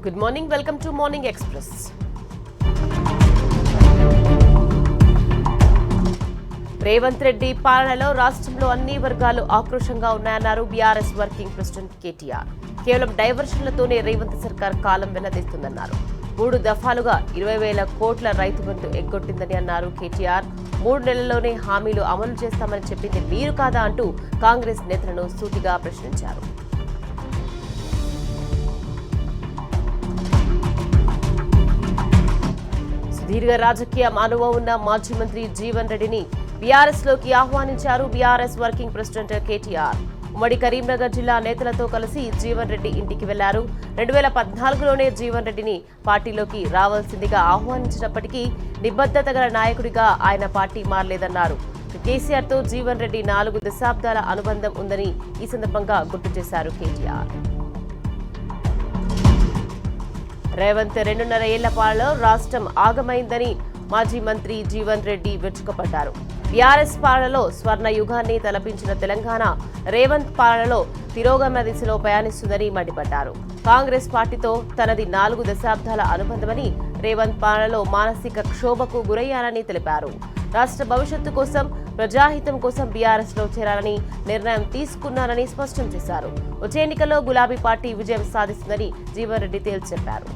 Good morning, welcome to morning express. Revanth Reddy పాలనలో రాష్ట్రంలో అన్ని వర్గాలు ఆక్రోశంగా ఉన్నాయన్నారు బీఆర్ఎస్ వర్కింగ్ ప్రెసిడెంట్ కేటీఆర్. కేవలం డైవర్షన్లతోనే రేవంత్ సర్కార్ కాలం వెల్లదీస్తుందన్నారు. 3 దఫాలుగా 20,000 కోట్ల రైతు బంధు ఎగ్గొట్టిందని అన్నారు కేటీఆర్. 3 నెలల్లోనే హామీలు అమలు చేస్తామని చెప్పింది మీరు కాదా అంటూ కాంగ్రెస్ నేతలను సూటిగా ప్రశ్నించారు. సుదీర్ఘ రాజకీయ అనుభవం ఉన్న మాజీ మంత్రి జీవన్ రెడ్డిని బీఆర్ఎస్ లోకి ఆహ్వానించారు బీఆర్ఎస్ వర్కింగ్ ప్రెసిడెంట్ కేటీఆర్. ఉమ్మడి కరీంనగర్ జిల్లా నేతలతో కలిసి జీవన్ రెడ్డి ఇంటికి వెళ్లారు. 2014లోనే జీవన్ రెడ్డిని పార్టీలోకి రావాల్సిందిగా ఆహ్వానించినప్పటికీ నిబద్ధత గల నాయకుడిగా ఆయన పార్టీ మారలేదన్నారు. కేసీఆర్ తో జీవన్ రెడ్డి 4 దశాబ్దాల అనుబంధం ఉందని ఈ సందర్భంగా గుర్తు చేశారు కేటీఆర్. రేవంత్ 2.5 ఏళ్ల పాలనలో రాష్ట్రం ఆగమైందని మాజీ మంత్రి జీవన్ రెడ్డి విరుచుకుపడ్డారు. బీఆర్ఎస్ పాలనలో స్వర్ణ యుగాన్ని తలపించిన తెలంగాణ రేవంత్ పాలనలో తిరోగమన దిశలో ప్రయాణిస్తుందని మండిపడ్డారు. కాంగ్రెస్ పార్టీతో తనది 4 దశాబ్దాల అనుబంధమని, రేవంత్ పాలనలో మానసిక క్షోభకు గురయ్యారని తెలిపారు. రాష్ట్ర భవిష్యత్తు కోసం, ప్రజాహితం కోసం బీఆర్ఎస్ లో చేరాలని నిర్ణయం తీసుకున్నారని స్పష్టం చేశారు. వచ్చే ఎన్నికల్లో గులాబీ పార్టీ విజయం సాధిస్తుందని జీవన్ రెడ్డి తేల్చి చెప్పారు.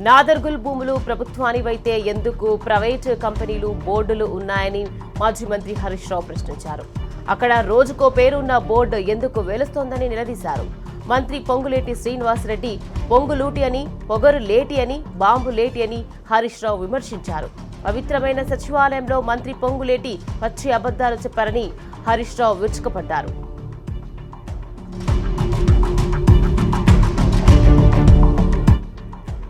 నాదర్గుల్ భూములు ప్రభుత్వానివైతే ఎందుకు ప్రైవేటు కంపెనీలు బోర్డులు ఉన్నాయని మాజీ మంత్రి హరీష్ రావు ప్రశ్నించారు. అక్కడ రోజుకో పేరున్న బోర్డు ఎందుకు వెలుస్తోందని నిలదీశారు. మంత్రి పొంగులేటి శ్రీనివాసరెడ్డి పొంగులూటి అని, పొగరు లేటి అని, బాంబు లేటి అని హరీష్ రావు విమర్శించారు. పవిత్రమైన సచివాలయంలో మంత్రి పొంగులేటి పచ్చి అబద్దాలు చెప్పారని హరీష్ రావు విరుచుకుపడ్డారు.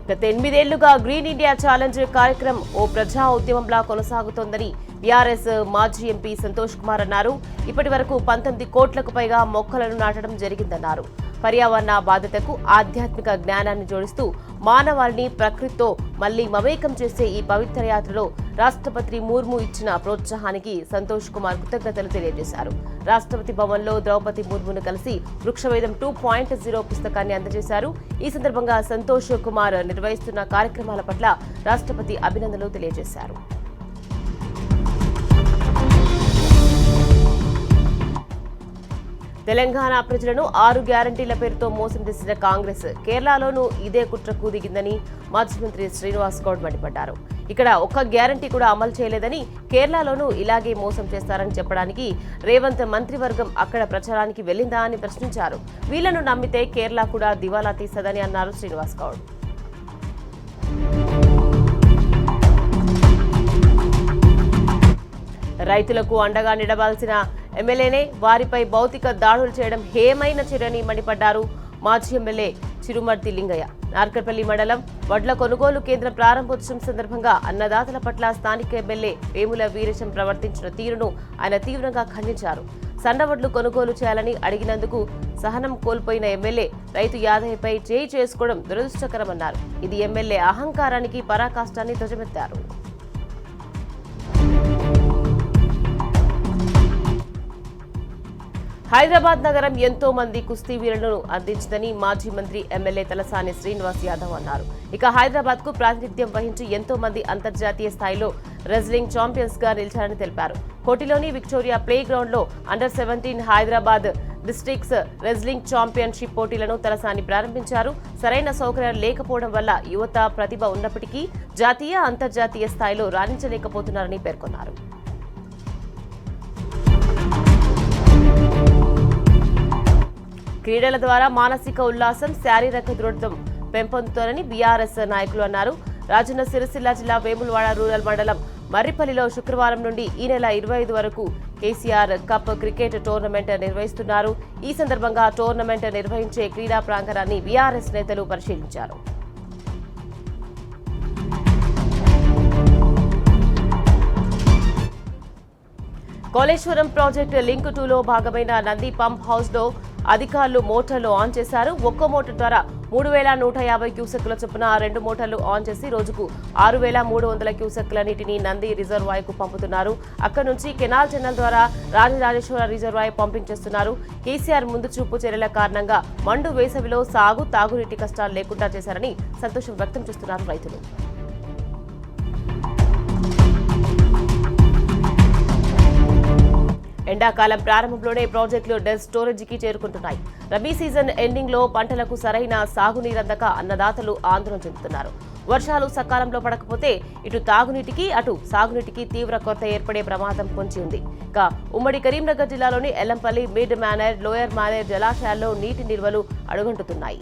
గత 8 ఏళ్లుగా గ్రీన్ ఇండియా ఛాలెంజ్ కార్యక్రమం ఓ ప్రజా ఉద్యమంలా కొనసాగుతోందని బీఆర్ఎస్ మాజీ ఎంపీ సంతోష్ కుమార్ అన్నారు. ఇప్పటి వరకు 19 కోట్లకు పైగా మొక్కలను నాటడం జరిగిందన్నారు. పర్యావరణ బాధ్యతకు ఆధ్యాత్మిక జ్ఞానాన్ని జోడిస్తూ మానవాళిని ప్రకృతితో మళ్లీ మమేకం చేసే ఈ పవిత్ర యాత్రలో రాష్ట్రపతి ముర్ము ఇచ్చిన ప్రోత్సాహానికి సంతోష్ కుమార్ కృతజ్ఞతలు తెలియజేశారు. రాష్ట్రపతి భవన్లో ద్రౌపది ముర్మును కలిసి వృక్షవేదం 2.0 పుస్తకాన్ని అందజేశారు. ఈ సందర్భంగా సంతోష్ కుమార్ నిర్వహిస్తున్న కార్యక్రమాల పట్ల రాష్ట్రపతి అభినందనలు తెలియజేశారు. తెలంగాణ ప్రజలను 6 గ్యారంటీల పేరుతో మోసం చేసిన కాంగ్రెస్ కేరళలోనూ ఇదే కుట్రకు దిగిందని మాజీ మంత్రి శ్రీనివాస్ గౌడ్ మండిపడ్డారు. ఇక్కడ ఒక్క గ్యారంటీ కూడా అమలు చేయలేదని, కేరళలోనూ ఇలాగే మోసం చేస్తారని చెప్పడానికి రేవంత్ మంత్రివర్గం అక్కడ ప్రచారానికి వెళ్లిందా అని ప్రశ్నించారు. వీళ్లను నమ్మితే కేరళ కూడా దివాలా తీస్తదని అన్నారు శ్రీనివాస్ గౌడ్. రైతులకు అండగా నిలవాల్సిన ఎమ్మెల్యేనే వారిపై భౌతిక దాడులు చేయడం హేమైన చర్యని మండిపడ్డారు. మాజీ ఎమ్మెల్యే చిరుమర్తి లింగయ్య నార్కట్పల్లి మండలం వడ్ల కొనుగోలు కేంద్రం ప్రారంభోత్సవం సందర్భంగా అన్నదాతల పట్ల స్థానిక ఎమ్మెల్యే వేముల వీరేశం ప్రవర్తించిన తీరును ఆయన తీవ్రంగా ఖండించారు. సన్నవడ్లు కొనుగోలు చేయాలని అడిగినందుకు సహనం కోల్పోయిన ఎమ్మెల్యే రైతు యాదయ్యపై చేయి చేసుకోవడం దురదృష్టకరమన్నారు. ఇది ఎమ్మెల్యే అహంకారానికి పరాకాష్టాన్ని ధ్వజమెత్తారు. హైదరాబాద్ నగరం ఎంతో మంది కుస్తీ వీరులను అందించిందని మాజీ మంత్రి ఎమ్మెల్యే తలసాని శ్రీనివాస్ యాదవ్ అన్నారు. ఇక హైదరాబాద్ కు ప్రాతినిధ్యం వహించి ఎంతో మంది అంతర్జాతీయ స్థాయిలో రెజ్లింగ్ ఛాంపియన్స్ గా నిలిచారని తెలిపారు. కోటిలోని విక్టోరియా ప్లే గ్రౌండ్ లో అండర్-17 హైదరాబాద్ డిస్ట్రిక్ట్స్ రెజ్లింగ్ ఛాంపియన్షిప్ పోటీలను తలసాని ప్రారంభించారు. సరైన సౌకర్యాలు లేకపోవడం వల్ల యువత ప్రతిభ ఉన్నప్పటికీ జాతీయ, అంతర్జాతీయ స్థాయిలో రాణించలేకపోతున్నారని పేర్కొన్నారు. క్రీడల ద్వారా మానసిక ఉల్లాసం, శారీరక దృఢత్వం పెంపొందుతోనని బీఆర్ఎస్ నాయకులు అన్నారు. రాజన్న సిరిసిల్ల జిల్లా వేములవాడ రూరల్ మండలం మర్రిపల్లిలో శుక్రవారం నుండి ఈ నెల 25 వరకు కేసీఆర్ కప్ క్రికెట్ టోర్నమెంట్ నిర్వహిస్తున్నారు. ఈ సందర్భంగా టోర్నమెంట్ నిర్వహించే క్రీడా ప్రాంగణాన్ని బీఆర్ఎస్ నేతలు పరిశీలించారు. కాళేశ్వరం ప్రాజెక్టు లింక్ 2లో భాగమైన నంది పంప్ హౌస్ లో అధికారులు మోటార్లు ఆన్ చేశారు. ఒక్కో మోటార్ ద్వారా 3,150 క్యూసెక్కుల చొప్పున 2 మోటార్లు ఆన్ చేసి రోజుకు 6,300 క్యూసెక్కుల నీటిని నంది రిజర్వాయర్కు పంపుతున్నారు. అక్కడి నుంచి కెనాల్ ఛానల్ ద్వారా రాజరాజేశ్వర రిజర్వాయర్ పంపింగ్ చేస్తున్నారు. కేసీఆర్ ముందు చూపు చర్యల కారణంగా మండు వేసవిలో సాగు తాగునీటి కష్టాలు లేకుండా చేశారని సంతోషం వ్యక్తం చేస్తున్నారు రైతులు. ఎండాకాలం ప్రారంభంలోనే ప్రాజెక్టులు డెడ్ స్టోరేజీకి చేరుకుంటున్నాయి. రబీ సీజన్ ఎండింగ్ లో పంటలకు సరైన సాగునీరందక అన్నదాతలు ఆందోళన చెందుతున్నారు. వర్షాలు సకాలంలో పడకపోతే ఇటు తాగునీటికి అటు సాగునీటికి తీవ్ర కొరత ఏర్పడే ప్రమాదం పొంచి ఉంది. ఇక ఉమ్మడి కరీంనగర్ జిల్లాలోని ఎల్లంపల్లి, మిడ్ మానేర్, లోయర్ మానేర్ జలాశయాల్లో నీటి నిల్వలు అడుగంటుతున్నాయి.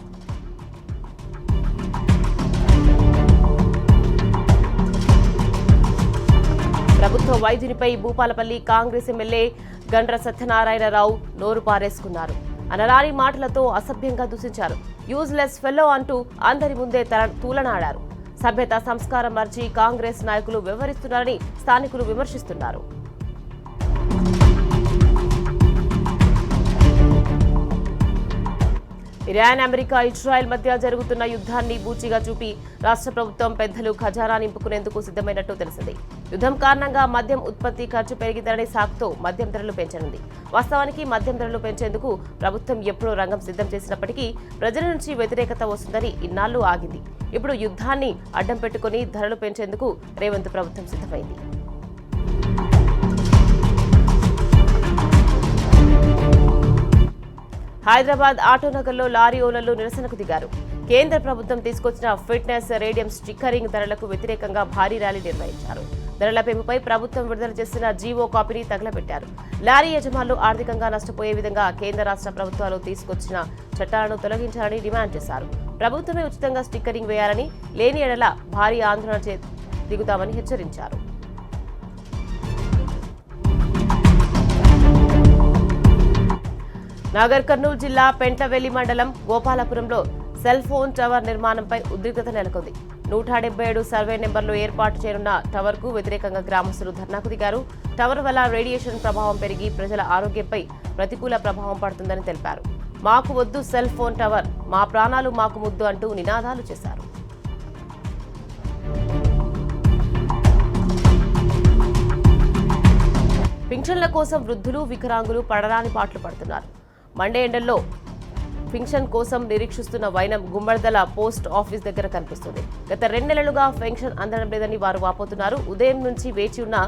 ప్రభుత్వ వైద్యునిపై భూపాలపల్లి కాంగ్రెస్ ఎమ్మెల్యే గండ్ర సత్యనారాయణరావు నోరు పారేసుకున్నారు. అనరాని మాటలతో అసభ్యంగా దూషించారు. యూజ్లెస్ ఫెల్లో అంటూ అందరి ముందే తూలనాడారు. సభ్యత సంస్కారం మర్చి కాంగ్రెస్ నాయకులు వ్యవహరిస్తున్నారని స్థానికులు విమర్శిస్తున్నారు. ఇరాన్, అమెరికా, ఇజ్రాయెల్ మధ్య జరుగుతున్న యుద్ధాన్ని బూచిగా చూపి రాష్ట్ర ప్రభుత్వం పెద్దలు ఖజానా నింపుకునేందుకు సిద్ధమైనట్టు తెలిసింది. యుద్ధం కారణంగా మద్యం ఉత్పత్తి ఖర్చు పెరిగిందనే సాకుతో మద్యం ధరలు పెంచనుంది. వాస్తవానికి మద్యం ధరలు పెంచేందుకు ప్రభుత్వం ఎప్పుడో రంగం సిద్ధం చేసినప్పటికీ ప్రజల నుంచి వ్యతిరేకత వస్తుందని ఇన్నాళ్లు ఆగింది. ఇప్పుడు యుద్ధాన్ని అడ్డం పెట్టుకుని ధరలు పెంచేందుకు రేవంత్ ప్రభుత్వం సిద్ధమైంది. హైదరాబాద్ ఆటోనగర్లో లారీ ఓనర్లు నిరసనకు దిగారు. కేంద్ర ప్రభుత్వం తీసుకొచ్చిన ఫిట్నెస్ రేడియం స్టిక్కరింగ్ ధరలకు వ్యతిరేకంగా భారీ ర్యాలీ నిర్వహించారు. ధరల పెంపుపై ప్రభుత్వం విడుదల చేసిన జీవో కాపీని తగలబెట్టారు. లారీ యజమానులు ఆర్థికంగా నష్టపోయే విధంగా కేంద్ర రాష్ట్ర ప్రభుత్వాలు తీసుకొచ్చిన చట్టాలను తొలగించాలని డిమాండ్ చేశారు. ప్రభుత్వమే ఉచితంగా స్టిక్కరింగ్ వేయాలని, లేని ఎడల భారీ ఆందోళన దిగుతామని హెచ్చరించారు. నాగర్ కర్నూలు జిల్లా పెంట్లవెల్లి మండలం గోపాలపురంలో సెల్ ఫోన్ టవర్ నిర్మాణంపై ఉద్రిక్తత నెలకొంది. 177 సర్వే నెంబర్లో ఏర్పాటు చేయనున్న టవర్కు వ్యతిరేకంగా గ్రామస్తులు ధర్నాకు దిగారు. టవర్ వల్ల రేడియేషన్ ప్రభావం పెరిగి ప్రజల ఆరోగ్యంపై ప్రతికూల ప్రభావం పడుతుందని తెలిపారు. మాకు వద్దు సెల్ ఫోన్ టవర్, మా ప్రాణాలు మాకు ముద్దు అంటూ నినాదాలు చేశారు. పింఛన్ల కోసం వృద్ధులు, వికలాంగులు పడరాని పాటలు పడుతున్నారు. మండే ఎండల్లో పెన్షన్ కోసం నిరీక్షిస్తున్న వైనం గుమ్మడిదల పోస్ట్ ఆఫీస్ దగ్గర కనిపిస్తుంది. గత 2 నెలలుగా పెన్షన్ అందడం లేదని వారు వాపోతున్నారు. ఉదయం నుంచి వేచి ఉన్న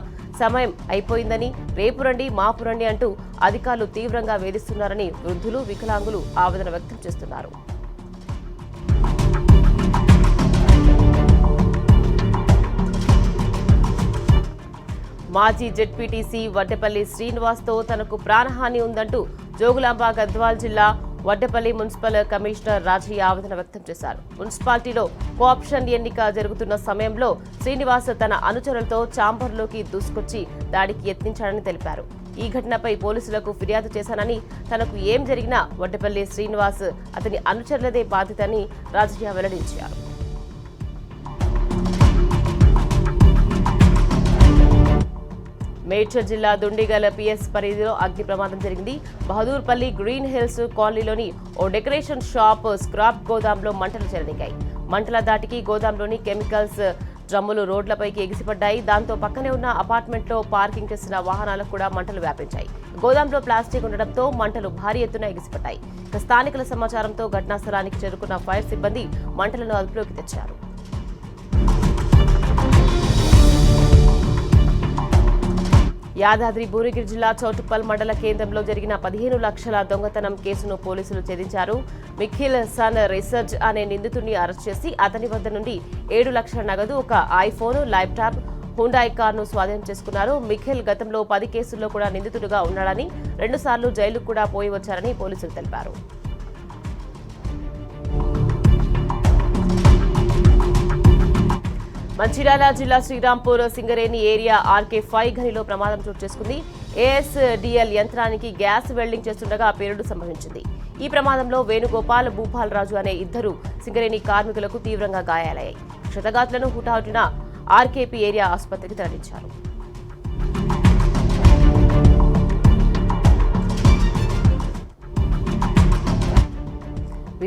సమయం అయిపోయిందని, రేపు రండి మాపు రండి అంటూ అధికారులు తీవ్రంగా వేధిస్తున్నారని వృద్ధులు, వికలాంగులు ఆవేదన వ్యక్తం చేస్తున్నారు. మాజీ జెడ్పీటీసీ వడ్డెపల్లి శ్రీనివాస్తో తనకు ప్రాణహాని ఉందంటూ జోగులాంబ గద్వాల్ జిల్లా వడ్డెపల్లి మున్సిపల్ కమిషనర్ రాజయ్య ఆవేదన వ్యక్తం చేశారు. మున్సిపాలిటీలో కోఆప్షన్ ఎన్నిక జరుగుతున్న సమయంలో శ్రీనివాస్ తన అనుచరులతో ఛాంబర్లోకి దూసుకొచ్చి దాడికి యత్నించాడని తెలిపారు. ఈ ఘటనపై పోలీసులకు ఫిర్యాదు చేశానని, తనకు ఏం జరిగినా వడ్డెపల్లి శ్రీనివాస్ అతని అనుచరులదే బాధ్యతని రాజయ్య వెల్లడించారు. మేడ్చల్ జిల్లా దుండిగల్ పిఎస్ పరిధిలో అగ్ని ప్రమాదం జరిగింది. బహదూర్పల్లి గ్రీన్ హిల్స్ కాలనీలోని ఓ డెకరేషన్ షాప్ స్క్రాప్ గోదాంలో మంటలు చెలరేగాయి. మంటల దాటికి గోదాంలోని కెమికల్స్ డ్రమ్ములు రోడ్లపైకి ఎగిసిపడ్డాయి. దాంతో పక్కనే ఉన్న అపార్ట్మెంట్లో పార్కింగ్ చేసిన వాహనాలకు కూడా మంటలు వ్యాపించాయి. గోదాంలో ప్లాస్టిక్ ఉండడంతో మంటలు భారీ ఎత్తున ఎగిసిపడ్డాయి. స్థానికుల సమాచారంతో ఘటనా స్థలానికి చేరుకున్న ఫైర్ సిబ్బంది మంటలను అదుపులోకి తెచ్చారు. యాదాద్రి భువనగిరి జిల్లా చౌటుప్పల్ మండల కేంద్రంలో జరిగిన 15 లక్షల దొంగతనం కేసును పోలీసులు ఛేదించారు. మిఖిల్ సన్ రీసెర్చ్ అనే నిందితుడిని అరెస్ట్ చేసి అతని వద్ద నుండి 7 లక్షల నగదు, ఒక ఐఫోన్, ల్యాప్టాప్, హుండాయ్ కార్ను స్వాధీనం చేసుకున్నారు. మిఖిల్ గతంలో 10 కేసుల్లో కూడా నిందితుడిగా ఉన్నాడని, 2 సార్లు జైలుకు కూడా పోయి వచ్చారని పోలీసులు తెలిపారు. మంచిర్యాల జిల్లా శ్రీరాంపూర్ సింగరేణి ఏరియా RK5 గనిలో ప్రమాదం చోటు చేసుకుంది. ASDL యంత్రానికి గ్యాస్ వెల్డింగ్ చేస్తుండగా పేలుడు సంభవించింది. ఈ ప్రమాదంలో వేణుగోపాల్, భూపాల్ రాజు అనే 2 సింగరేణి కార్మికులకు తీవ్రంగా గాయాలయ్యాయి. క్షతగాత్రులను హుటాహుటిన RKP ఏరియా ఆసుపత్రికి తరలించారు.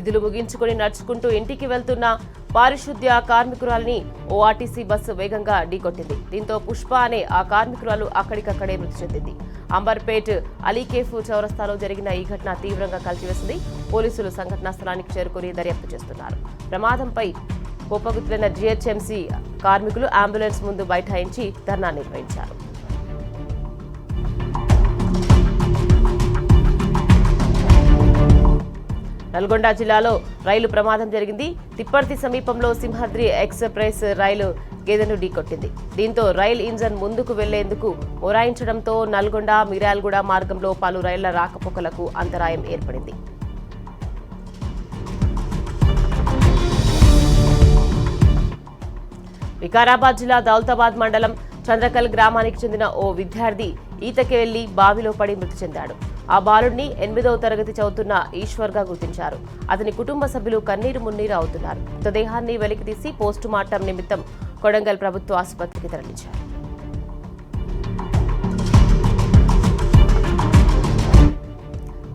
విధులు ముగించుకుని నడుచుకుంటూ ఇంటికి వెళ్తున్న పారిశుద్ధ్య కార్మికురాలిని ఓ ఆర్టీసీ బస్సు వేగంగా ఢీకొట్టింది. దీంతో పుష్ప అనే ఆ కార్మికురాలు అక్కడికక్కడే మృతి చెందింది. అంబర్పేట్ అలీకేఫ్ చౌరస్తాలో జరిగిన ఈ ఘటన తీవ్రంగా కలిచివేసింది. పోలీసులు సంఘటనా స్థలానికి చేరుకుని దర్యాప్తు చేస్తున్నారు. ప్రమాదంపై కోపగుత్తిన జీహెచ్ఎంసీ కార్మికులు అంబులెన్స్ ముందు బైఠాయించి ధర్నా నిర్వహించారు. నల్గొండ జిల్లాలో రైలు ప్రమాదం జరిగింది. తిప్పర్తి సమీపంలో సింహాద్రి ఎక్స్ప్రెస్ రైలు గేదెను ఢీకొట్టింది. దీంతో రైలు ఇంజన్ ముందుకు వెళ్లేందుకు మొరాయించడంతో నల్గొండ మిర్యాలగూడ మార్గంలో పలు రైళ్ల రాకపోకలకు అంతరాయం ఏర్పడింది. వికారాబాద్ జిల్లా దౌలతాబాద్ మండలం చంద్రకల్ గ్రామానికి చెందిన ఓ విద్యార్థి ఈతకి వెళ్లి బావిలో పడి మృతి చెందాడు. ఆ బాలుడిని 8వ తరగతి చదువుతున్న ఈశ్వర్గా గుర్తించారు. అతని కుటుంబ సభ్యులు కన్నీరు మున్నీరు అవుతున్నారు. మృతదేహాన్ని వెలికితీసి పోస్టుమార్టం నిమిత్తం కొడంగల్ ప్రభుత్వ ఆసుపత్రికి తరలించారు.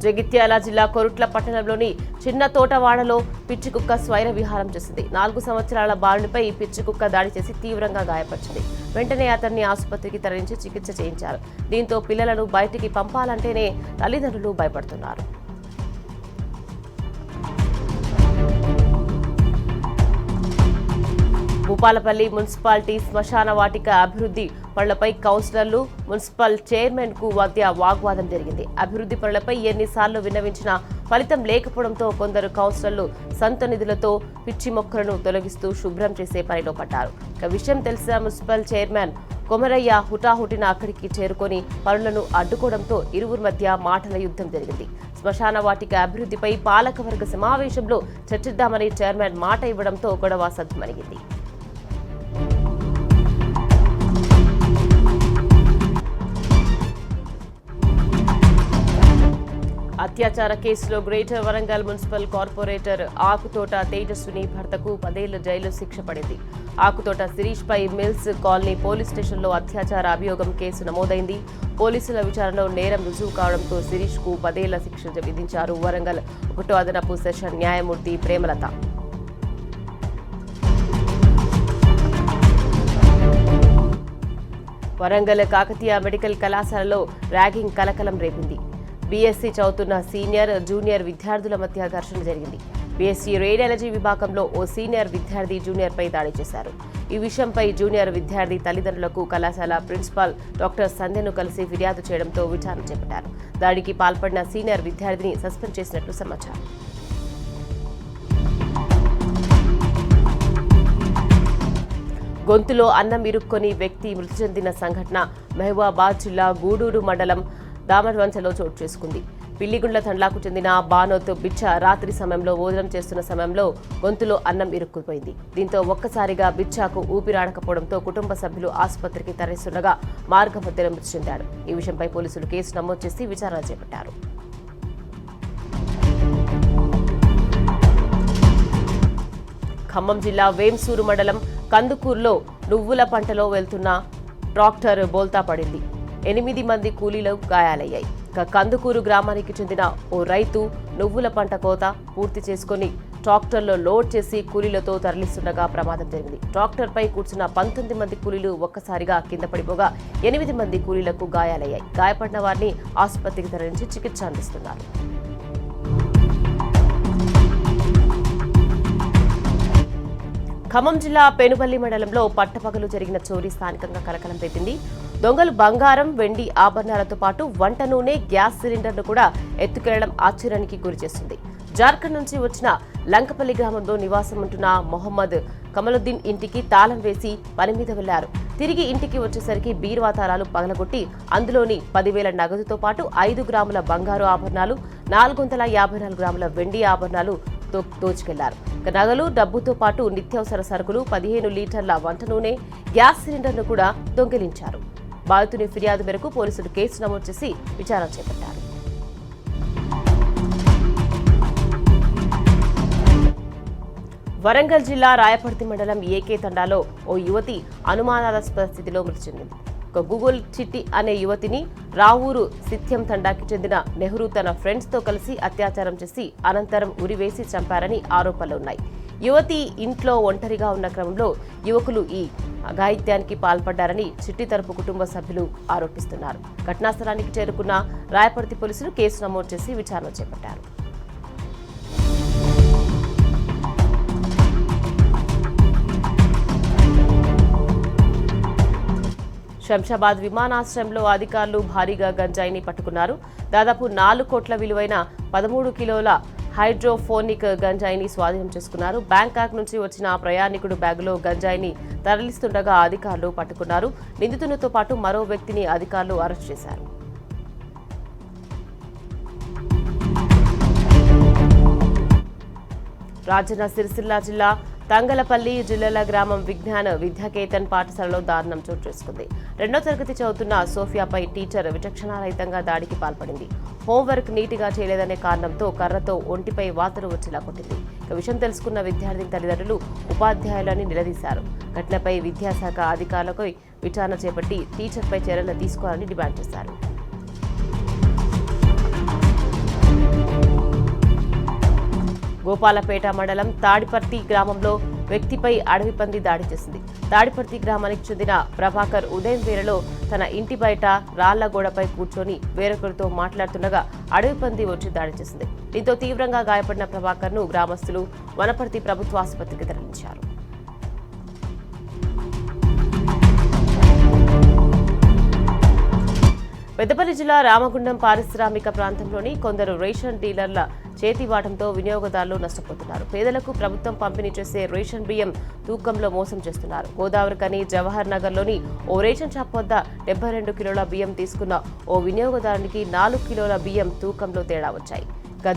జగిత్యాల జిల్లా కొరుట్ల పట్టణంలోని చిన్న తోటవాడలో పిచ్చికుక్క స్వైర విహారం చేసింది. 4 సంవత్సరాల బాలునిపై పిచ్చికుక్క దాడి చేసి తీవ్రంగా గాయపరిచింది. వెంటనే అతన్ని ఆసుపత్రికి తరలించి చికిత్స చేయించారు. దీంతో పిల్లలను బయటికి పంపాలంటేనే తల్లిదండ్రులు భయపడుతున్నారు. భూపాలపల్లి మున్సిపాలిటీ శ్మశాన వాటిక అభివృద్ధి పనులపై కౌన్సిలర్లు మున్సిపల్ చైర్మన్ కు మధ్య వాగ్వాదం జరిగింది. అభివృద్ధి పనులపై ఎన్నిసార్లు విన్నవించినా ఫలితం లేకపోవడంతో కొందరు కౌన్సిలర్లు సొంత నిధులతో పిచ్చి మొక్కలను తొలగిస్తూ శుభ్రం చేసే పనిలో పడ్డారు. ఇక విషయం తెలిసిన మున్సిపల్ చైర్మన్ కొమరయ్య హుటాహుటిన అక్కడికి చేరుకొని పనులను అడ్డుకోవడంతో ఇరువురి మధ్య మాటల యుద్ధం జరిగింది. శ్మశాన వాటిక అభివృద్ధిపై పాలకవర్గ సమావేశంలో చర్చిద్దామని చైర్మన్ మాట ఇవ్వడంతో గొడవ సద్దుమణిగింది. అత్యాచార కేసులో greater Warangal municipal corporator Akuthota Tejaswini భర్తకు 10 ఏళ్ల జైలు శిక్ష పడింది. ఆకుతోట శిరీష్ పై మిల్స్ కాలనీ పోలీస్ స్టేషన్లో అత్యాచార అభియోగం కేసు నమోదైంది. పోలీసుల విచారణలో నేరం రుజువు కావడంతో శిరీష్ కు 10 ఏళ్ల శిక్ష విధించారు వరంగల్ 1వ అదనపు సెషన్ న్యాయమూర్తి ప్రేమలత. వరంగల్ కాకతీయ మెడికల్ కళాశాలలో ర్యాగింగ్ కలకలం రేపింది. బీఎస్సీ చదువుతున్న సీనియర్ జూనియర్ విద్యార్థుల మధ్య ఘర్షణ జరిగింది. బీఎస్సీ రేడియాలజీ విభాగంలో ఓ సీనియర్ విద్యార్థి జూనియర్పై దాడి చేశారు. ఈ విషయంపై జూనియర్ విద్యార్థి తల్లిదండ్రులకు కళాశాల ప్రిన్సిపాల్ డాక్టర్ సంధ్యను కలిసి ఫిర్యాదు చేయడంతో విచారణ చేపట్టారు. దాడికి పాల్పడిన సీనియర్ విద్యార్థిని సస్పెండ్ చేసినట్లు సమాచారం. గొంతులో అన్నం ఇరుక్కొని వ్యక్తి మృతి చెందిన సంఘటన మహబూబాబాద్ జిల్లా గూడూరు మండలం దామరవంచలో చోటు చేసుకుంది. పిల్లిగుండ్ల తండ్లకు చెందిన బానోత్ బిచ్చ రాత్రి సమయంలో భోజనం చేస్తున్న సమయంలో గొంతులో అన్నం ఇరుక్కుపోయింది. దీంతో ఒక్కసారిగా బిచ్చాకు ఊపిరాడకపోవడంతో కుటుంబ సభ్యులు ఆసుపత్రికి తరలిస్తుండగా మార్గ మధ్యలో మృతి చెందాడు. ఈ విషయంపై పోలీసులు కేసు నమోదు చేసి విచారణ చేపట్టారు. ఖమ్మం జిల్లా వేంసూరు మండలం కందుకూరులో నువ్వుల పంటలో వెళ్తున్న ట్రాక్టర్ బోల్తా పడింది. 8 మంది కూలీలు గాయాలయ్యాయి. కందుకూరు గ్రామానికి చెందిన ఓ రైతు నువ్వుల పంట కోత పూర్తి చేసుకుని ట్రాక్టర్లో లోడ్ చేసి కూలీలతో తరలిస్తుండగా ప్రమాదం జరిగింది. ట్రాక్టర్పై కూర్చున్న 19 మంది కూలీలు ఒక్కసారిగా కింద పడిపోగా 8 మంది కూలీలకు గాయాలయ్యాయి. గాయపడిన వారిని ఆసుపత్రికి తరలించి చికిత్స అందిస్తున్నారు. ఖమ్మం జిల్లా పెనుబల్లి మండలంలో పట్టపగలు జరిగిన చోరీ స్థానికంగా కలకలం రేపింది. దొంగలు బంగారం, వెండి ఆభరణాలతో పాటు వంట నూనె, గ్యాస్ సిలిండర్ను కూడా ఎత్తుకెళ్లడం ఆశ్చర్యానికి గురిచేస్తుంది. జార్ఖండ్ నుంచి వచ్చిన లంకపల్లి గ్రామంలో నివాసం ఉంటున్న మొహమ్మద్ కమలుద్దీన్ ఇంటికి తాళం వేసి పని మీద వెళ్లారు. తిరిగి ఇంటికి వచ్చేసరికి బీరువా తాళాలు పగలగొట్టి అందులోని 10,000 నగదుతో పాటు 5 గ్రాముల బంగారు ఆభరణాలు, 454 గ్రాముల వెండి ఆభరణాలు దోచుకెళ్లారు. నగలు, డబ్బుతో పాటు నిత్యావసర సరుకులు, 15 లీటర్ల వంట నూనె, గ్యాస్ సిలిండర్ను కూడా దొంగిలించారు. బాధితుని ఫిర్యాదు మేరకు పోలీసులు కేసు నమోదు చేసి విచారణ చేపట్టారు. వరంగల్ జిల్లా రాయపర్తి మండలం ఏకే తండాలో ఓ యువతి అనుమానాస్పద స్థితిలో మృతి చెందింది. ఒక గూగుల్ చిట్టి అనే యువతిని రావూరు సిత్యం తండాకి చెందిన నెహ్రూ తన ఫ్రెండ్స్తో కలిసి అత్యాచారం చేసి అనంతరం ఉరివేసి చంపారని ఆరోపణలున్నాయి. యువతి ఇంట్లో ఒంటరిగా ఉన్న క్రమంలో యువకులు ఈ అఘాయిత్యానికి పాల్పడ్డారని చిట్టి తరపు కుటుంబ సభ్యులు ఆరోపిస్తున్నారు. ఘటనా స్థలానికి చేరుకున్న రాయపర్తి పోలీసులు కేసు నమోదు చేసి విచారణ చేపట్టారు. శంషాబాద్ విమానాశ్రయంలో అధికారులు భారీగా గంజాయిని పట్టుకున్నారు. దాదాపు 4 కోట్ల విలువైన 13 కిలోల హైడ్రోఫోనిక్ గంజాయిని స్వాధీనం చేసుకున్నారు. బ్యాంకాక్ నుంచి వచ్చిన ప్రయాణికుడు బ్యాగులో గంజాయిని తరలిస్తుండగా అధికారులు పట్టుకున్నారు. నిందితునితో పాటు మరో వ్యక్తిని అధికారులు అరెస్ట్ చేశారు. రాజన్న సిరిసిల్ల జిల్లా తంగలపల్లి జిల్లాల గ్రామం విజ్ఞాన విద్యాకేతన్ పాఠశాలలో దారుణం చోటు చేసుకుంది. 2వ తరగతి చదువుతున్న సోఫియాపై టీచర్ విచక్షణారహితంగా దాడికి పాల్పడింది. హోంవర్క్ నీటిగా చేయలేదనే కారణంతో కర్రతో ఒంటిపై వాతలు వచ్చేలా కొట్టింది. విషయం తెలుసుకున్న విద్యార్థి తల్లిదండ్రులు ఉపాధ్యాయులని నిలదీశారు. ఘటనపై విద్యాశాఖ అధికారులకు విచారణ చేపట్టి టీచర్పై చర్యలు తీసుకోవాలని డిమాండ్ చేశారు. గోపాలపేట మండలం తాడిపర్తి గ్రామంలో వ్యక్తిపై అడవి పంది దాడి చేసింది. తాడిపర్తి గ్రామానికి చెందిన ప్రభాకర్ ఉదయం వేళలో తన ఇంటి బయట రాళ్ల గోడపై కూర్చొని వేరొకరితో మాట్లాడుతుండగా అడవి పంది వచ్చి దాడి చేసింది. దీంతో తీవ్రంగా గాయపడిన ప్రభాకర్ ను గ్రామస్తులు వనపర్తి ప్రభుత్వ ఆసుపత్రికి తరలించారు. పెద్దపల్లి జిల్లా రామగుండం పారిశ్రామిక ప్రాంతంలోని కొందరు రేషన్ డీలర్ల చేతివాటంతో వినియోగదారులు నష్టపోతున్నారు. పేదలకు ప్రభుత్వం పంపిణీ చేసే రేషన్ బియ్యం తూకంలో మోసం చేస్తున్నారు. గోదావరికని జవహర్ నగర్లోని ఓ రేషన్ షాప్ వద్ద 72 కిలోల బియ్యం తీసుకున్న ఓ వినియోగదారునికి 4 కిలోల బియ్యం తూకంలో తేడా వచ్చాయి.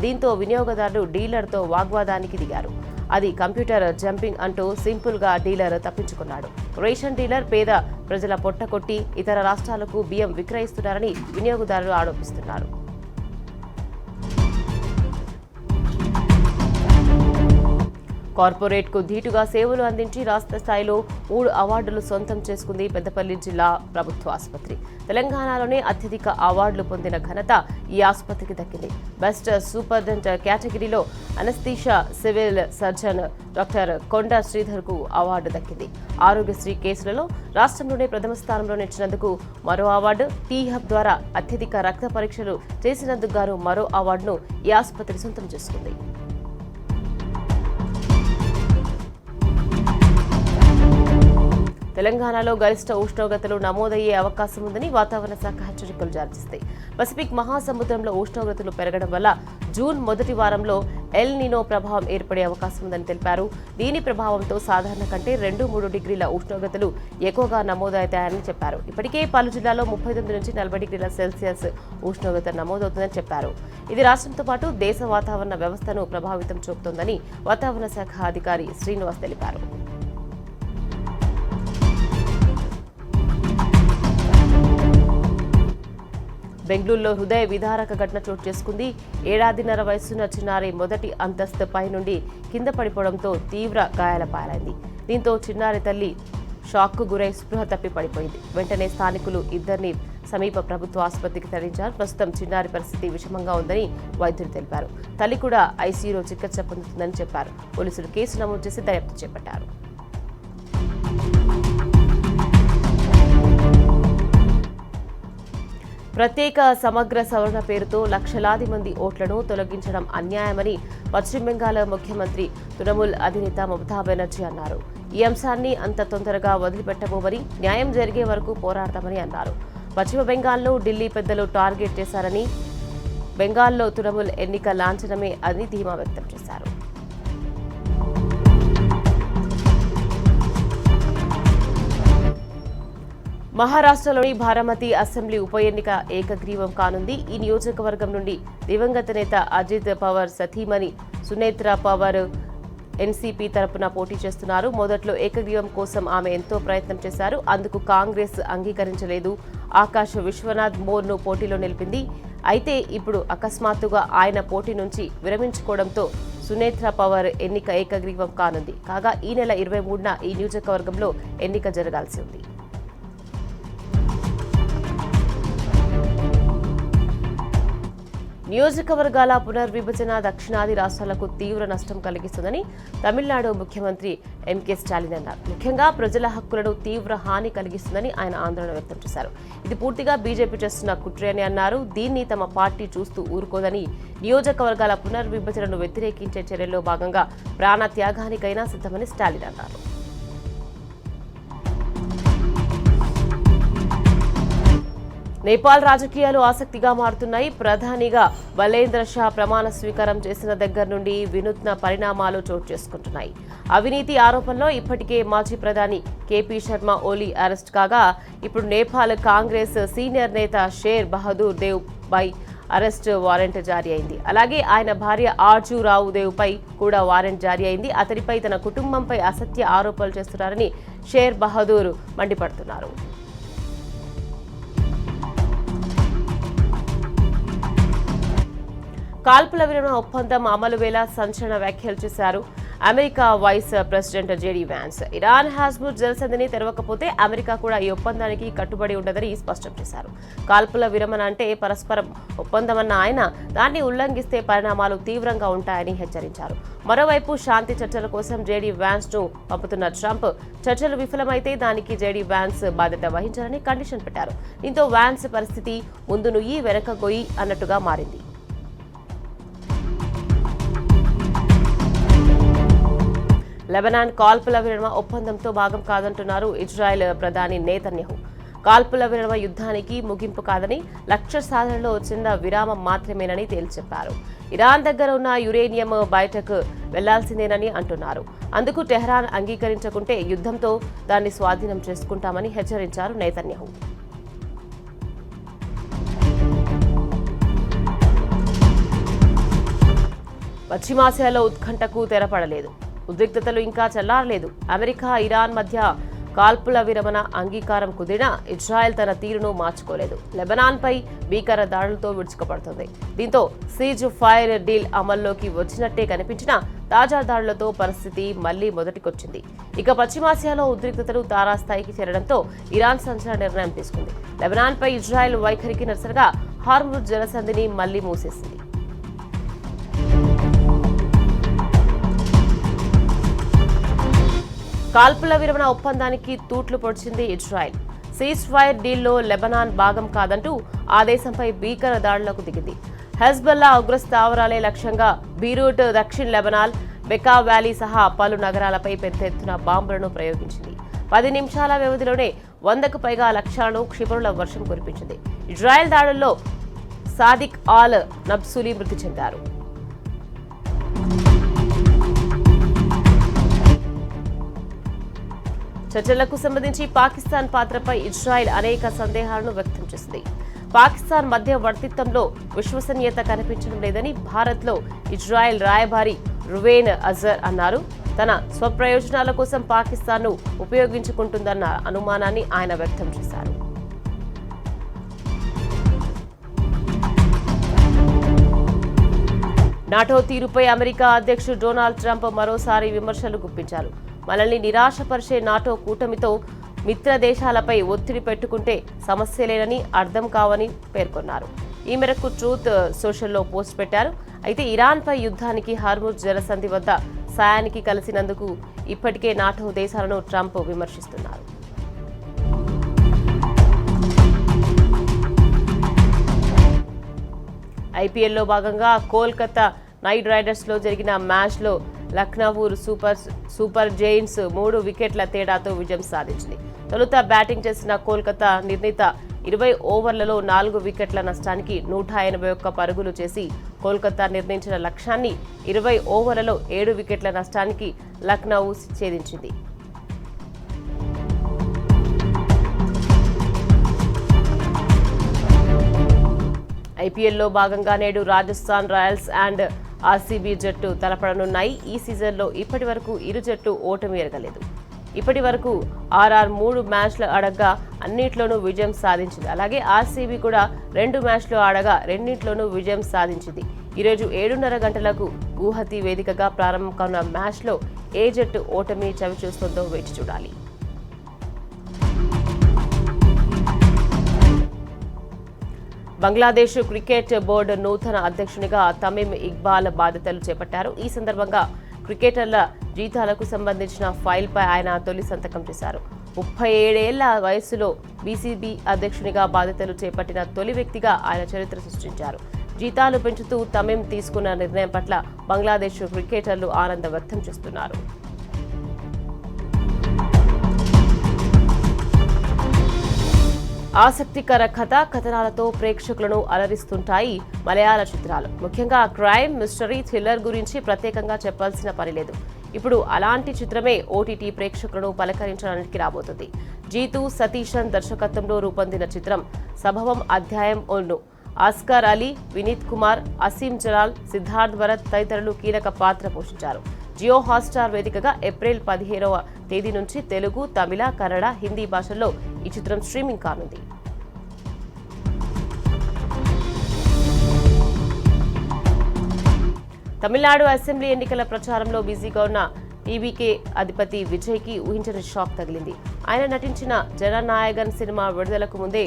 దీంతో వినియోగదారులు డీలర్తో వాగ్వాదానికి దిగారు. అది కంప్యూటర్ జంపింగ్ అంటూ సింపుల్ గా డీలర్ తప్పించుకున్నాడు. రేషన్ డీలర్ పేద ప్రజల పొట్ట కొట్టి ఇతర రాష్ట్రాలకు బియ్యం విక్రయిస్తున్నారని వినియోగదారులు ఆరోపిస్తున్నారు. కార్పొరేట్ కు ధీటుగా సేవలు అందించి రాష్ట్ర స్థాయిలో 3 అవార్డులు సొంతం చేసుకుంది పెద్దపల్లి జిల్లా ప్రభుత్వ ఆసుపత్రి. తెలంగాణలోనే అత్యధిక అవార్డులు పొందిన ఘనత ఈ ఆసుపత్రికి దక్కింది. బెస్ట్ సూపరింటెండెంట్ కేటగిరీలో అనస్థీషియా సివిల్ సర్జన్ డాక్టర్ కొండ శ్రీధర్ కు అవార్డు దక్కింది. ఆరోగ్యశ్రీ కేసులలో రాష్ట్రంలోనే ప్రథమ స్థానంలో నిలిచినందుకు మరో అవార్డు, టీ హబ్ ద్వారా అత్యధిక రక్త పరీక్షలు చేసినందుకు గాను మరో అవార్డును ఈ ఆసుపత్రి సొంతం చేసుకుంది. తెలంగాణలో గరిష్ట ఉష్ణోగ్రతలు నమోదయ్యే అవకాశం ఉందని వాతావరణ శాఖ హెచ్చరికలు జారీ చేసింది. పసిఫిక్ మహాసముద్రంలో ఉష్ణోగ్రతలు పెరగడం వల్ల జూన్ మొదటి వారంలో ఎల్ నినో ప్రభావం ఏర్పడే అవకాశం ఉందని తెలిపారు. దీని ప్రభావంతో సాధారణ కంటే 2-3 డిగ్రీల ఉష్ణోగ్రతలు ఎక్కువగా నమోదవుతాయని చెప్పారు. ఇప్పటికే పలు జిల్లాల్లో 39 నుంచి 40 డిగ్రీల సెల్సియస్ ఉష్ణోగ్రత నమోదవుతుందని చెప్పారు. ఇది రాష్ట్రంతో పాటు దేశ వాతావరణ వ్యవస్థను ప్రభావితం చూపుతోందని వాతావరణ శాఖ అధికారి శ్రీనివాస్ తెలిపారు. బెంగళూరులో హృదయ విదారక ఘటన చోటు చేసుకుంది. 7.5 వయసున్న చిన్నారి మొదటి అంతస్తు పై నుండి కింద పడిపోవడంతో తీవ్ర గాయాల పాలైంది. దీంతో చిన్నారి తల్లి షాక్కు గురై స్పృహ తప్పి పడిపోయింది. వెంటనే స్థానికులు ఇద్దరిని సమీప ప్రభుత్వ ఆసుపత్రికి తరలించారు. ప్రస్తుతం చిన్నారి పరిస్థితి విషమంగా ఉందని వైద్యులు తెలిపారు. తల్లి కూడా ఐసీయూలో చికిత్స పొందుతుందని చెప్పారు. పోలీసులు కేసు నమోదు చేసి దర్యాప్తు చేపట్టారు. ప్రత్యేక సమగ్ర సవరణ పేరుతో లక్షలాది మంది ఓట్లను తొలగించడం అన్యాయమని పశ్చిమ బెంగాల్ ముఖ్యమంత్రి తృణమూల్ అధినేత మమతా బెనర్జీ అన్నారు. ఈ అంశాన్ని అంత తొందరగా వదిలిపెట్టబోమని, న్యాయం జరిగే వరకు పోరాడతామని అన్నారు. పశ్చిమ బెంగాల్లో ఢిల్లీ పెద్దలు టార్గెట్ చేశారని, బెంగాల్లో తృణమూల్ ఎన్నిక లాంఛనమే అని ధీమా వ్యక్తం చేశారు. మహారాష్ట్రలోని బారామతి అసెంబ్లీ ఉప ఎన్నిక ఏకగ్రీవం కానుంది. ఈ నియోజకవర్గం నుండి దివంగత నేత అజిత్ పవార్ సతీమణి సునేత్ర పవార్ ఎన్సీపీ తరపున పోటీ చేస్తున్నారు. మొదట్లో ఏకగ్రీవం కోసం ఆమె ఎంతో ప్రయత్నం చేశారు. అందుకు కాంగ్రెస్ అంగీకరించలేదు. ఆకాష్ విశ్వనాథ్ మోర్ను పోటీలో నిలిపింది. అయితే ఇప్పుడు అకస్మాత్తుగా ఆయన పోటీ నుంచి విరమించుకోవడంతో సునేత్ర పవార్ ఎన్నిక ఏకగ్రీవం కానుంది. కాగా ఈ నెల 23న ఈ నియోజకవర్గంలో ఎన్నిక జరగాల్సి ఉంది. నియోజకవర్గాల పునర్విభజన దక్షిణాది రాష్ట్రాలకు తీవ్ర నష్టం కలిగిస్తుందని తమిళనాడు ముఖ్యమంత్రి ఎంకే స్టాలిన్ అన్నారు. ముఖ్యంగా ప్రజల హక్కులను తీవ్ర హాని కలిగిస్తుందని ఆయన ఆందోళన వ్యక్తం చేశారు. ఇది పూర్తిగా బీజేపీ చేస్తున్న కుట్రే అని అన్నారు. దీన్ని తమ పార్టీ చూస్తూ ఊరుకోదని, నియోజకవర్గాల పునర్విభజనను వ్యతిరేకించే చర్యల్లో భాగంగా ప్రాణ త్యాగానికైనా సిద్ధమని స్టాలిన్ అన్నారు. నేపాల్ రాజకీయాలు ఆసక్తిగా మారుతున్నాయి. ప్రధానిగా బలేంద్ర షా ప్రమాణ స్వీకారం చేసిన దగ్గర నుండి వినూత్న పరిణామాలు చోటు చేసుకుంటున్నాయి. అవినీతి ఆరోపణలో ఇప్పటికే మాజీ ప్రధాని కేపీ శర్మ ఓలీ అరెస్ట్ కాగా, ఇప్పుడు నేపాల్ కాంగ్రెస్ సీనియర్ నేత షేర్ బహదూర్ దేవ్ పై అరెస్ట్ వారెంట్ జారీ అయింది. అలాగే ఆయన భార్య ఆర్జు రావు దేవ్ పై కూడా వారెంట్ జారీ అయింది. అతడిపై తన కుటుంబంపై అసత్య ఆరోపణలు చేస్తున్నారని షేర్ బహదూర్ మండిపడుతున్నారు. కాల్పుల విరమణ ఒప్పందం అమలు వేళ సంచలన వ్యాఖ్యలు చేశారు America vice president JD Vance. Iran Hormuz జలసంధిని తెరవకపోతే అమెరికా కూడా ఈ ఒప్పందానికి కట్టుబడి ఉండదని స్పష్టం చేశారు. కాల్పుల విరమణ అంటే పరస్పరం ఒప్పందమన్న ఆయన దాన్ని ఉల్లంఘిస్తే పరిణామాలు తీవ్రంగా ఉంటాయని హెచ్చరించారు. మరోవైపు శాంతి చర్చల కోసం జేడీ వ్యాన్స్ ను పంపుతున్న ట్రంప్ చర్చలు విఫలమైతే దానికి జేడీ వ్యాన్స్ బాధ్యత వహించాలని కండిషన్ పెట్టారు. దీంతో వ్యాన్స్ పరిస్థితి ముందు నుయ్యి వెనక గొయ్యి అన్నట్టుగా మారింది. లెబనాన్ కాల్పుల విరమణ ఒప్పందంతో భాగం కాదంటున్నారు ఇజ్రాయెల్ ప్రధాని నేతన్యాహు. కాల్పుల విరమణ యుద్ధానికి ముగింపు కాదని, లక్ష్య సాధనలో చిన్న విరామం మాత్రమేనని తేల్చెప్పారు. ఇరాన్ దగ్గర ఉన్న యురేనియం బయటకు వెళ్లాల్సిందేనని అంటున్నారు. అందుకు టెహ్రాన్ అంగీకరించకుంటే యుద్ధంతో దాన్ని స్వాధీనం చేసుకుంటామని హెచ్చరించారు నేతన్యాహు. పశ్చిమాసియాలో ఉత్కంఠకు తెరపడలేదు. ఉద్రిక్తతలు ఇంకా చల్లారలేదు. అమెరికా ఇరాన్ మధ్య కాల్పుల విరమణ అంగీకారం కుదిరినా ఇజ్రాయెల్ తన తీరును మార్చుకోలేదు. లెబనాన్పై భీకర దాడులతో విడుచుకుపడుతుంది. దీంతో సీజ్ ఫైర్ డీల్ అమల్లోకి వచ్చినట్టే కనిపించినా తాజా దాడులతో పరిస్థితి మళ్లీ మొదటికొచ్చింది. ఇక పశ్చిమాసియాలో ఉద్రిక్తతలు తారాస్థాయికి చేరడంతో ఇరాన్ సంచలన నిర్ణయం తీసుకుంది. లెబనాన్పై ఇజ్రాయెల్ వైఖరికి నిరసనగా హార్ముజ్ జలసంధిని మళ్లీ మూసేసింది. కాల్పుల విరమణ ఒప్పందానికి తూట్లు పొడిచింది ఇజ్రాయెల్. సీజ్ ఫైర్ డీల్లో లెబనాన్ భాగం కాదంటూ ఆ దేశంపై భీకర దాడులకు దిగింది. హెజ్బొల్లా ఉగ్రస్థావరాలే లక్ష్యంగా బీరూట్, దక్షిణ లెబనాన్, బెకా వ్యాలీ సహా పలు నగరాలపై పెద్ద ఎత్తున బాంబులను ప్రయోగించింది. 10 నిమిషాల వ్యవధిలోనే 100కు పైగా లక్ష్యాలను క్షిపణుల వర్షం కురిపించింది. ఇజ్రాయెల్ దాడుల్లో సాదిక్ ఆల్ నబ్సులీ మృతి చెందారు. చర్చలకు సంబంధించి పాకిస్తాన్ పాత్రపై ఇజ్రాయెల్ అనేక సందేహాలను వ్యక్తం చేసింది. పాకిస్తాన్ మధ్యవర్తిత్వంలో విశ్వసనీయత కనిపించడం లేదని భారత్లో ఇజ్రాయెల్ రాయబారి రువేన్ అజర్ అన్నారు. తన స్వప్రయోజనాల కోసం పాకిస్తాన్ను ఉపయోగించుకుంటుందన్న అనుమానాన్ని ఆయన వ్యక్తం చేశారు. నాటో తీరుపై అమెరికా అధ్యక్షుడు డొనాల్డ్ ట్రంప్ మరోసారి విమర్శలు గుప్పించారు. మనల్ని నిరాశపరిచే నాటో కూటమితో మిత్ర దేశాలపై ఒత్తిడి పెట్టుకుంటే సమస్యలేనని అర్థం కావని పేర్కొన్నారు. ఈ మేరకు ట్రూత్ సోషల్లో పోస్ట్ పెట్టారు. అయితే ఇరాన్పై యుద్ధానికి హార్ముజ్ జలసంధి వద్ద సాయానికి కలిసినందుకు ఇప్పటికే నాటో దేశాలను ట్రంప్ విమర్శిస్తున్నారు. ఐపీఎల్లో భాగంగా కోల్కతా నైట్ రైడర్స్లో జరిగిన మ్యాచ్లో లక్నవూ సూపర్ జైంట్స్ 3 వికెట్ల తేడాతో విజయం సాధించింది. తొలుత బ్యాటింగ్ చేసిన కోల్కతా నిర్ణీత 20 ఓవర్లలో 4 వికెట్ల నష్టానికి 181 పరుగులు చేసి కోల్కతా నిర్ణయించిన లక్ష్యాన్ని 20 ఓవర్లలో 7 వికెట్ల నష్టానికి లక్నవూ ఛేదించింది. ఐపీఎల్లో భాగంగా నేడు రాజస్థాన్ రాయల్స్ అండ్ ఆర్సీబీ జట్టు తలపడనున్నాయి. ఈ సీజన్లో ఇప్పటి వరకు ఇరు జట్టు ఓటమి ఎరగలేదు. ఇప్పటి వరకు ఆర్ఆర్ 3 మ్యాచ్లు ఆడగా అన్నిట్లోనూ విజయం సాధించింది. అలాగే ఆర్సీబీ కూడా 2 మ్యాచ్లు ఆడగా రెండింటిలోనూ విజయం సాధించింది. ఈరోజు 7:30 గంటలకు గువాహతి వేదికగా ప్రారంభం కానున్న మ్యాచ్లో ఏ జట్టు ఓటమి చవిచూస్తుందో వేచి చూడాలి. బంగ్లాదేశ్ క్రికెట్ బోర్డు నూతన అధ్యక్షునిగా తమీమ్ ఇక్బాల్ బాధ్యతలు చేపట్టారు. ఈ సందర్భంగా క్రికెటర్ల జీతాలకు సంబంధించిన ఫైల్పై ఆయన తొలి సంతకం చేశారు. 37 ఏళ్ల వయసులో బీసీబీ అధ్యక్షునిగా బాధ్యతలు చేపట్టిన తొలి వ్యక్తిగా ఆయన చరిత్ర సృష్టించారు. జీతాలు పెంచుతూ తమీమ్ తీసుకున్న నిర్ణయం పట్ల బంగ్లాదేశ్ క్రికెటర్లు ఆనందం వ్యక్తం చేస్తున్నారు. ఆసక్తికర కథనాలతో ప్రేక్షకులను అలరిస్తుంటాయి మలయాళ చిత్రాలు. ముఖ్యంగా క్రైమ్, మిస్టరీ, థ్రిల్లర్ గురించి ప్రత్యేకంగా చెప్పాల్సిన పని లేదు. ఇప్పుడు అలాంటి చిత్రమే ఓటీటీ ప్రేక్షకులను పలకరించడానికి రాబోతుంది. జీతు సతీశన్ దర్శకత్వంలో రూపొందిన చిత్రం సంభవం అధ్యాయం 1. ఆస్కార్ అలీ, వినీత్ కుమార్, అసీం జలాల్, సిద్ధార్థ్ భరత్ తదితరులు కీలక పాత్ర పోషించారు. జియో హాట్‌స్టార్ వేదికగా ఏప్రిల్ 15వ తేదీ నుంచి తెలుగు, తమిళ, కన్నడ, హిందీ భాషల్లో ఈ చిత్రం స్ట్రీమింగ్ కానుంది. తమిళనాడు అసెంబ్లీ ఎన్నికల ప్రచారంలో బిజీగా ఉన్న టీవీకే అధిపతి విజయ్కి ఊహించని షాక్ తగిలింది. ఆయన నటించిన జననాయగన్ సినిమా విడుదలకు ముందే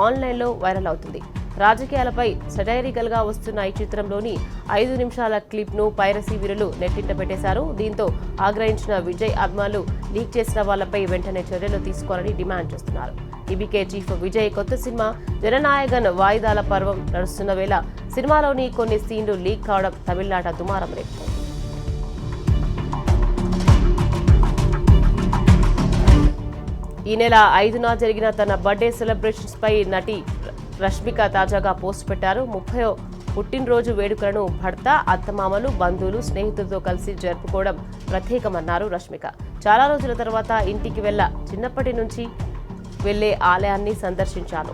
ఆన్లైన్లో వైరల్ అవుతుంది. రాజకీయాలపై సెటైరికల్ గా వస్తున్న ఈ చిత్రంలోని 5 నిమిషాల క్లిప్ ను పైరసీ వీరులు నెట్టింట పెట్టేశారు. దీంతో ఆగ్రహించిన విజయ్ అభిమానులు లీక్ చేసిన వాళ్లపై వెంటనే చర్యలు తీసుకోవాలని డిమాండ్ చేస్తున్నారు. టీబీకే చీఫ్ విజయ్ కొత్త సినిమా జననాయగన్ వాయిదాల పర్వం నడుస్తున్న వేళ సినిమాలోని కొన్ని సీన్లు లీక్ కావడం తమిళనాట దుమారం రేపుతోంది. ఈ నెల 5న జరిగిన తన బర్త్డే సెలబ్రేషన్స్ పై నటి రష్మిక తాజాగా పోస్ట్ పెట్టారు. 30వ పుట్టినరోజు వేడుకలను భర్త, అత్తమామలు, బంధువులు, స్నేహితులతో కలిసి జరుపుకోవడం ప్రత్యేకమన్నారు రష్మిక. చాలా రోజుల తర్వాత ఇంటికి చిన్నప్పటి నుంచి వెళ్లే ఆలయాన్ని సందర్శించాను.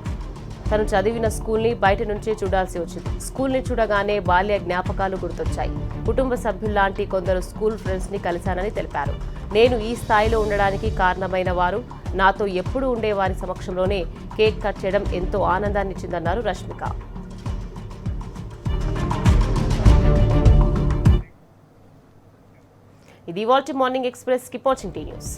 తను చదివిన స్కూల్ని బయట నుంచే చూడాల్సి వచ్చింది. స్కూల్ని చూడగానే బాల్య జ్ఞాపకాలు గుర్తొచ్చాయి. కుటుంబ సభ్యుల్లాంటి కొందరు స్కూల్ ఫ్రెండ్స్ని కలిశానని తెలిపారు. నేను ఈ స్థాయిలో ఉండడానికి కారణమైన వారు నాతో ఎప్పుడూ ఉండేవారి సమక్షంలోనే కేక్ కట్ చేయడం ఎంతో ఆనందాన్నిచ్చిందన్నారు రష్మిక. ఇది ఇవాల్టి morning express. Keep watching tea news.